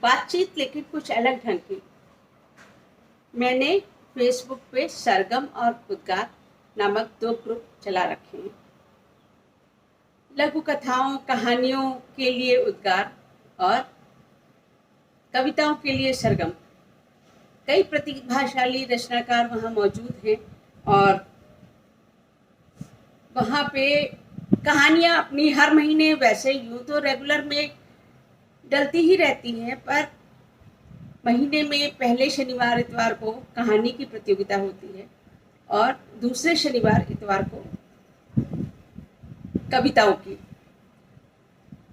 बातचीत लेकिन कुछ अलग ढंग की। मैंने फेसबुक पे सरगम और उद्गार नामक 2 ग्रुप चला रखे हैं। लघु कथाओं कहानियों के लिए उद्गार और कविताओं के लिए सरगम। कई प्रतिभाशाली रचनाकार वहाँ मौजूद हैं और वहाँ पे कहानियाँ अपनी हर महीने, वैसे यूँ तो रेगुलर में डलती ही रहती हैं, पर महीने में पहले शनिवार इतवार को कहानी की प्रतियोगिता होती है और दूसरे शनिवार इतवार को कविताओं की।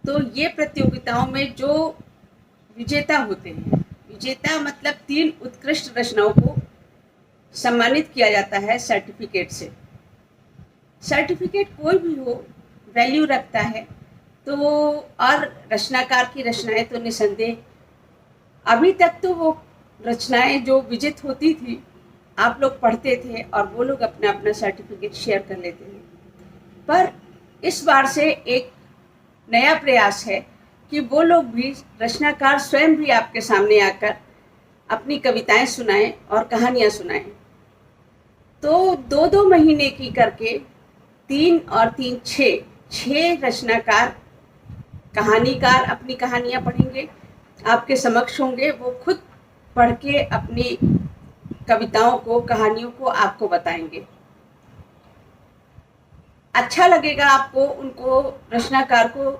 तो ये प्रतियोगिताओं में जो विजेता होते हैं, विजेता मतलब 3 उत्कृष्ट रचनाओं को सम्मानित किया जाता है सर्टिफिकेट से। सर्टिफिकेट कोई भी हो, वैल्यू रखता है। तो और रचनाकार की रचनाएं तो निसंदेह, अभी तक तो वो रचनाएं जो विजित होती थी आप लोग पढ़ते थे और वो लोग अपना अपना सर्टिफिकेट शेयर कर लेते थे। पर इस बार से एक नया प्रयास है कि वो लोग भी, रचनाकार स्वयं भी आपके सामने आकर अपनी कविताएं सुनाएं और कहानियां सुनाएं। तो 2-2 महीने की करके 3 और 3 6 रचनाकार कहानीकार अपनी कहानियां पढ़ेंगे, आपके समक्ष होंगे। वो खुद पढ़ के अपनी कविताओं को, कहानियों को आपको बताएंगे। अच्छा लगेगा आपको उनको, रचनाकार को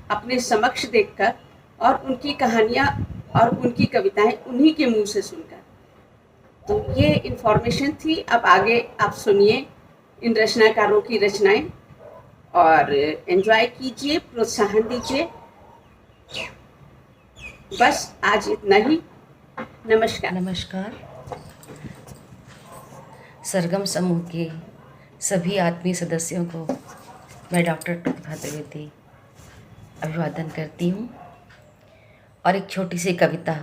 अपने समक्ष देखकर और उनकी कहानियां और उनकी कविताएं उन्हीं के मुंह से सुनकर। तो ये इन्फॉर्मेशन थी। अब आगे आप सुनिए इन रचनाकारों की रचनाएं और एंजॉय कीजिए, प्रोत्साहन दीजिए। बस आज इतना ही। नमस्कार। सरगम समूह के सभी आत्मीय सदस्यों को मैं डॉक्टर प्रतिभा द्विवेदी अभिवादन करती हूँ और एक छोटी सी कविता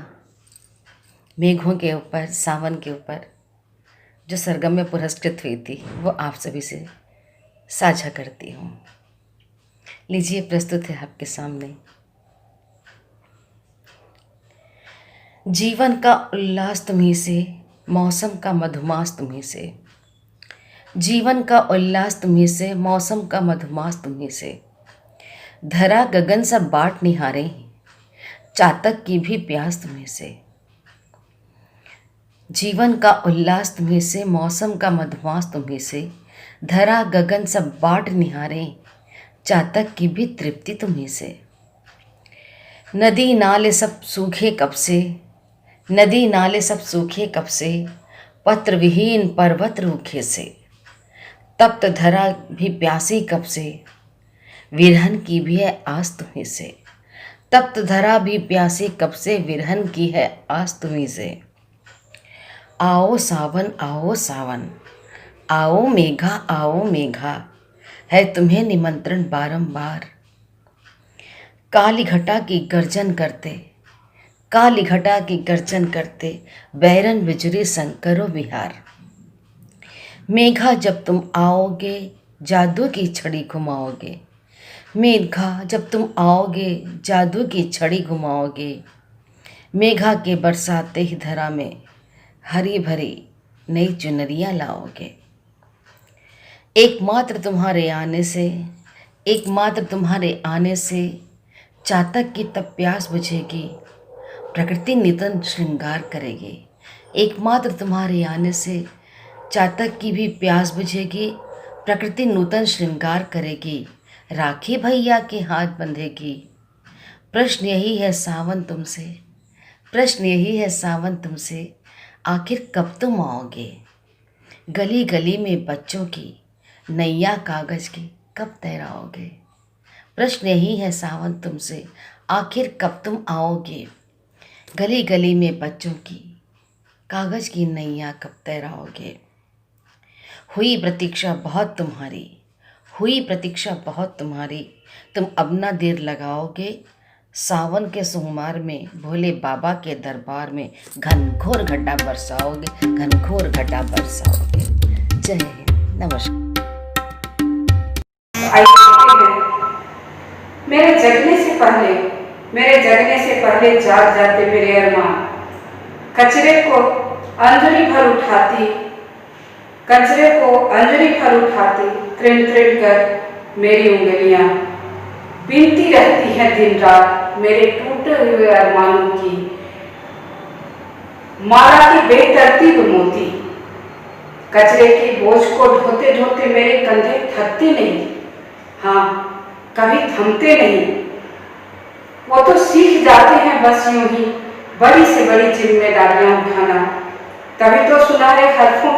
मेघों के ऊपर, सावन के ऊपर, जो सरगम में पुरस्कृत हुई थी, वो आप सभी से साझा करती हूँ। लीजिए, प्रस्तुत है आपके सामने। जीवन का उल्लास तुम्हीं से, मौसम का मधुमास तुम्हीं से। जीवन का उल्लास तुम्हीं से, मौसम का मधुमास तुम्हीं से। धरा गगन सब बाट निहारे, चातक की भी प्यास तुम्हीं से। जीवन का उल्लास तुम्हीं से, मौसम का मधुमास तुम्हीं से। धरा गगन सब बाट निहारे, चातक की भी तृप्ति तुम्हीं से। नदी नाले सब सूखे कब से, नदी नाले सब सूखे कब से। पत्र विहीन पर्वत रूखे से, तप्त धरा भी प्यासी कब से। विरहन की भी है आस तुम्हीं से, तप्त धरा भी प्यासी कब से। विरहन की है आस तुम्हीं से। आओ सावन, आओ सावन, आओ मेघा, आओ मेघा, है तुम्हें निमंत्रण बारंबार। काली घटा की गर्जन करते, काली घटा की गर्जन करते, बैरन बिजुरी संग करो विहार। मेघा जब तुम आओगे, जादू की छड़ी घुमाओगे। मेघा जब तुम आओगे, जादू की छड़ी घुमाओगे। मेघा के बरसाते ही धरा में हरी भरी नई चुनरियाँ लाओगे। एकमात्र तुम्हारे आने से, एकमात्र तुम्हारे आने से, चातक की तब प्यास बुझेगी, प्रकृति नितन श्रृंगार करेगी। एकमात्र तुम्हारे आने से चातक की भी प्यास बुझेगी, प्रकृति नूतन श्रृंगार करेगी। राखी भैया के हाथ बंधेगी। प्रश्न यही है सावन तुमसे, प्रश्न यही है सावन तुमसे, आखिर कब तुम आओगे। गली गली में बच्चों की नैया कागज़ की कब तैराओगे। प्रश्न यही है सावन तुमसे, आखिर कब तुम आओगे। गली गली में बच्चों की कागज़ की नैया कब तैराओगे। हुई प्रतीक्षा बहुत तुम्हारी, हुई प्रतीक्षा बहुत तुम्हारी, तुम अब ना देर लगाओगे। सावन के सोमवार में भोले बाबा के दरबार में घनघोर घटा बरसाओगे, घनघोर घटा बरसाओगे। जय हिंद, नमस्कार। मेरे जगने से पहले मेरे जगने से पहले जाग जाते मेरे अरमान। कचरे को अंजलि भर उठाती, कचरे को अंजलि भर उठाती, त्रिन त्रिन कर मेरी उंगलियां बीनती रहती है दिन रात मेरे टूटे हुए अरमानों की। माला की बेतरतीब मोती, कचरे की बोझ को ढोते ढोते मेरे कंधे थकते नहीं, हाँ कभी थमते नहीं। वो तो सीख जाते हैं बस यूं ही बड़ी से बड़ी जिम्मेदारियां उठाना। तभी तो सुनहरे हरफों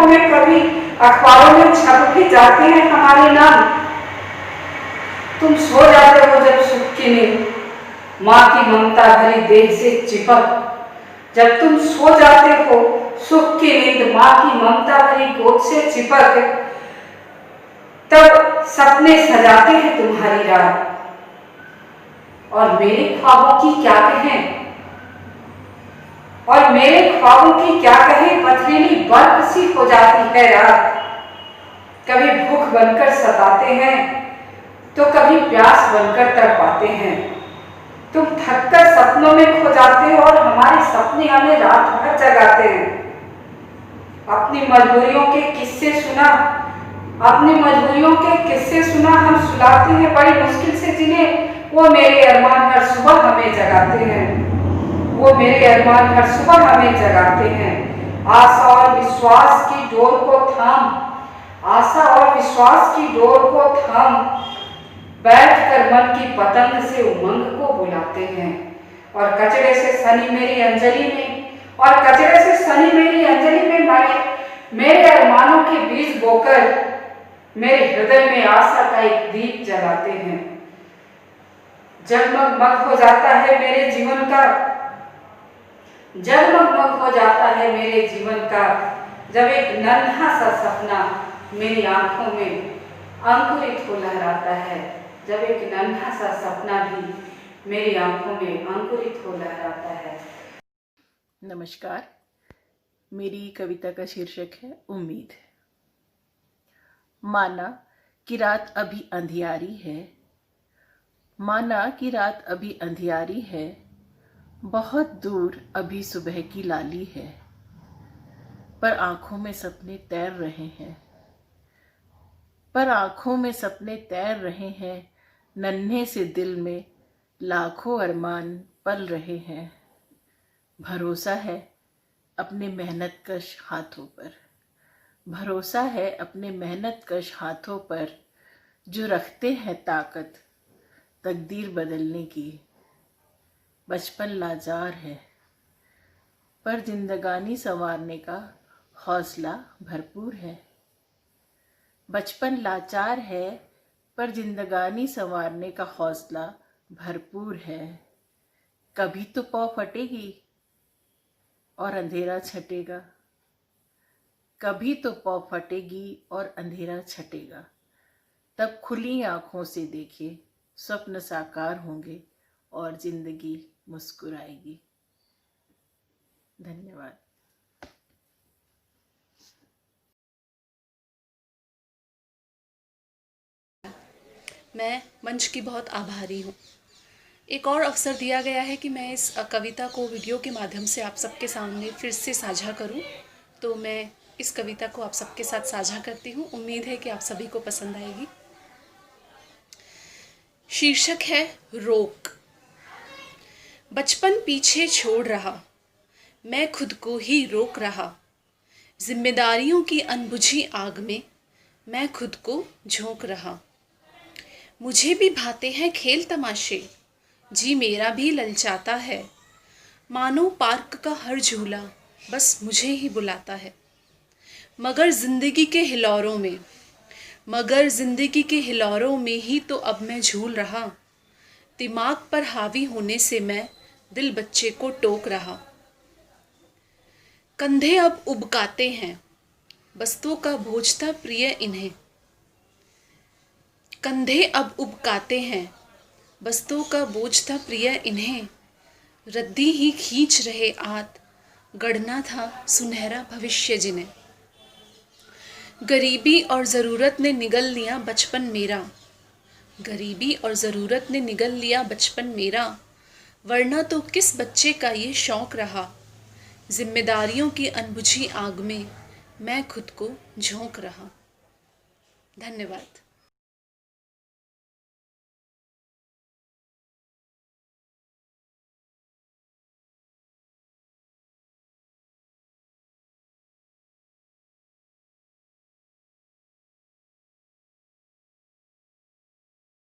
में कभी अखबारों में छप भी जाते हैं हमारे नाम। तुम सो जाते हो जब सुख की नींद माँ की ममता भरी देह से चिपक, जब तुम सो जाते हो सुख की नींद माँ की ममता भरी गोद से चिपक, तब सपने सजाते हैं तुम्हारी रात। और मेरे ख्वाबों की क्या कहें, पथरीली बर्फ सी हो जाती है रात। कभी भूख बनकर सताते हैं तो कभी प्यास बनकर तड़पाते हैं। तुम थककर सपनों में खो जाते हो और हमारे सपने हमें रात भर जगाते हैं। अपनी मजबूरियों के किस्से सुना हम सुलाते हैं बड़ी मुश्किल से जिन्हें। वो मेरे अरमान हर सुबह हमें जगाते हैं। आशा और विश्वास की डोर को थाम बैठकर मन की पतंग से उमंग को बुलाते हैं। और कचरे से सनी मेरी अंजलि में मेरे अरमानों के बीज बोकर मेरे हृदय में आशा का एक दीप जलाते हैं। जगमग हो जाता है मेरे जीवन का जब एक नन्हा सा सपना मेरी आंखों में अंकुरित हो लहराता है। नमस्कार, मेरी कविता का शीर्षक है उम्मीद। माना कि रात अभी अंधियारी है, बहुत दूर अभी सुबह की लाली है, पर आंखों में सपने तैर रहे हैं, नन्हे से दिल में लाखों अरमान पल रहे हैं। भरोसा है अपने मेहनतकश हाथों पर जो रखते हैं ताकत तकदीर बदलने की। बचपन लाचार है पर जिंदगानी संवारने का हौसला भरपूर है। कभी तो पौ फटेगी और अंधेरा छटेगा, तब खुली आंखों से देखिए स्वप्न साकार होंगे और जिंदगी मुस्कुराएगी। धन्यवाद। मैं मंच की बहुत आभारी हूँ। एक और अवसर दिया गया है कि मैं इस कविता को वीडियो के माध्यम से आप सबके सामने फिर से साझा करूँ, तो मैं इस कविता को आप सबके साथ साझा करती हूँ। उम्मीद है कि आप सभी को पसंद आएगी। शीर्षक है रोक। बचपन पीछे छोड़ रहा, मैं खुद को ही रोक रहा। जिम्मेदारियों की अनबुझी आग में मैं खुद को झोंक रहा। मुझे भी भाते हैं खेल तमाशे, जी मेरा भी ललचाता है। मानो पार्क का हर झूला बस मुझे ही बुलाता है। मगर जिंदगी के हिलोरों में ही तो अब मैं झूल रहा। दिमाग पर हावी होने से मैं दिल बच्चे को टोक रहा। कंधे अब उबकाते हैं, बस्तों का बोझ था प्रिय इन्हें। रद्दी ही खींच रहे आत, गढ़ना था सुनहरा भविष्य जिन्हें। गरीबी और ज़रूरत ने निगल लिया बचपन मेरा। गरीबी और ज़रूरत ने निगल लिया बचपन मेरा, वरना तो किस बच्चे का ये शौक़ रहा। जिम्मेदारियों की अनबुझी आग में मैं खुद को झोंक रहा। धन्यवाद।